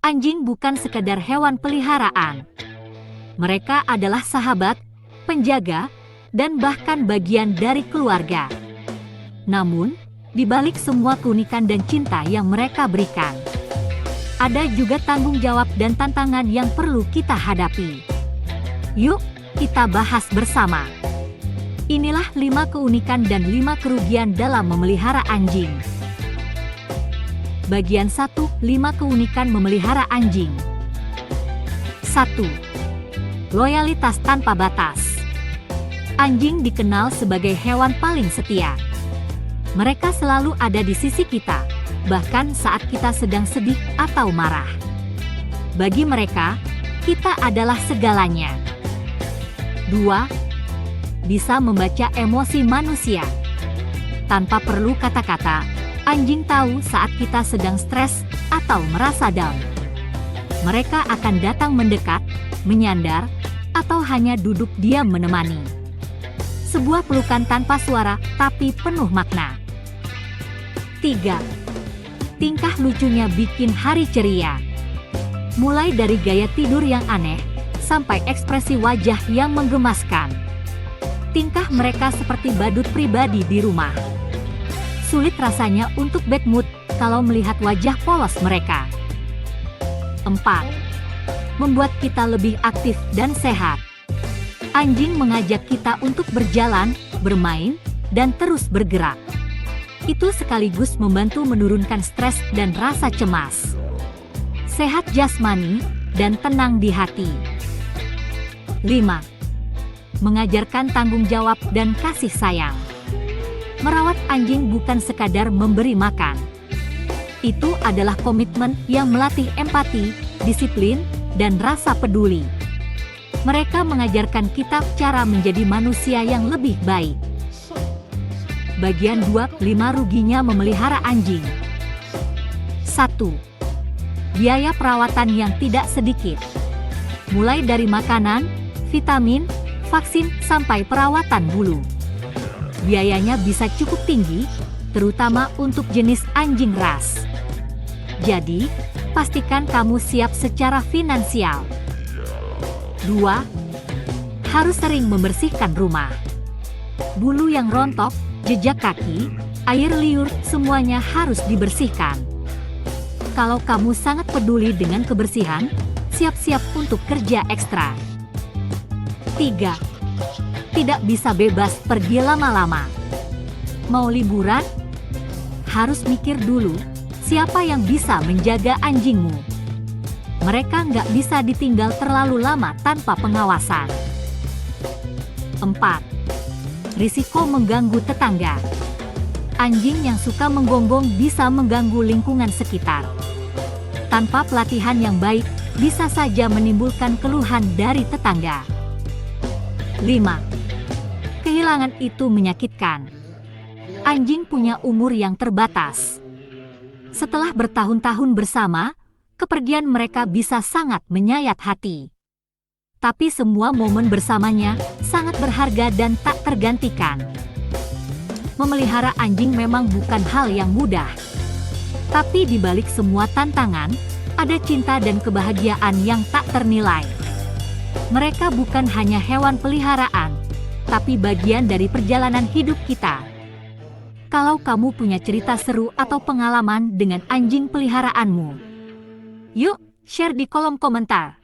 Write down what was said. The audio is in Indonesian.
Anjing bukan sekedar hewan peliharaan. Mereka adalah sahabat, penjaga, dan bahkan bagian dari keluarga. Namun, di balik semua keunikan dan cinta yang mereka berikan, ada juga tanggung jawab dan tantangan yang perlu kita hadapi. Yuk, kita bahas bersama. Inilah 5 keunikan dan 5 kerugian dalam memelihara anjing. Bagian 1, 5 keunikan memelihara anjing. 1. Loyalitas tanpa batas. Anjing dikenal sebagai hewan paling setia. Mereka selalu ada di sisi kita, bahkan saat kita sedang sedih atau marah. Bagi mereka, kita adalah segalanya. 2. Bisa membaca emosi manusia. Tanpa perlu kata-kata, anjing tahu saat kita sedang stres atau merasa down. Mereka akan datang mendekat, menyandar, atau hanya duduk diam menemani. Sebuah pelukan tanpa suara, tapi penuh makna. 3. Tingkah lucunya bikin hari ceria. Mulai dari gaya tidur yang aneh, sampai ekspresi wajah yang menggemaskan. Tingkah mereka seperti badut pribadi di rumah. Sulit rasanya untuk bad mood kalau melihat wajah polos mereka. 4. Membuat kita lebih aktif dan sehat. Anjing mengajak kita untuk berjalan, bermain, dan terus bergerak. Itu sekaligus membantu menurunkan stres dan rasa cemas. Sehat jasmani dan tenang di hati. 5. Mengajarkan tanggung jawab dan kasih sayang. Merawat anjing bukan sekadar memberi makan. Itu adalah komitmen yang melatih empati, disiplin, dan rasa peduli. Mereka mengajarkan kita cara menjadi manusia yang lebih baik. Bagian 2, 5 ruginya memelihara anjing. 1. Biaya perawatan yang tidak sedikit. Mulai dari makanan, vitamin, vaksin, sampai perawatan bulu. Biayanya bisa cukup tinggi, terutama untuk jenis anjing ras. Jadi, pastikan kamu siap secara finansial. 2. Harus sering membersihkan rumah. Bulu yang rontok, jejak kaki, air liur, semuanya harus dibersihkan. Kalau kamu sangat peduli dengan kebersihan, siap-siap untuk kerja ekstra. 3. Tidak bisa bebas pergi lama-lama. Mau liburan? Harus mikir dulu, siapa yang bisa menjaga anjingmu. Mereka nggak bisa ditinggal terlalu lama tanpa pengawasan. 4. Risiko mengganggu tetangga. Anjing yang suka menggonggong bisa mengganggu lingkungan sekitar. Tanpa pelatihan yang baik, bisa saja menimbulkan keluhan dari tetangga. 5. Kehilangan itu menyakitkan. Anjing punya umur yang terbatas. Setelah bertahun-tahun bersama, kepergian mereka bisa sangat menyayat hati. Tapi semua momen bersamanya sangat berharga dan tak tergantikan. Memelihara anjing memang bukan hal yang mudah. Tapi di balik semua tantangan, ada cinta dan kebahagiaan yang tak ternilai. Mereka bukan hanya hewan peliharaan, tapi bagian dari perjalanan hidup kita. Kalau kamu punya cerita seru atau pengalaman dengan anjing peliharaanmu, yuk share di kolom komentar.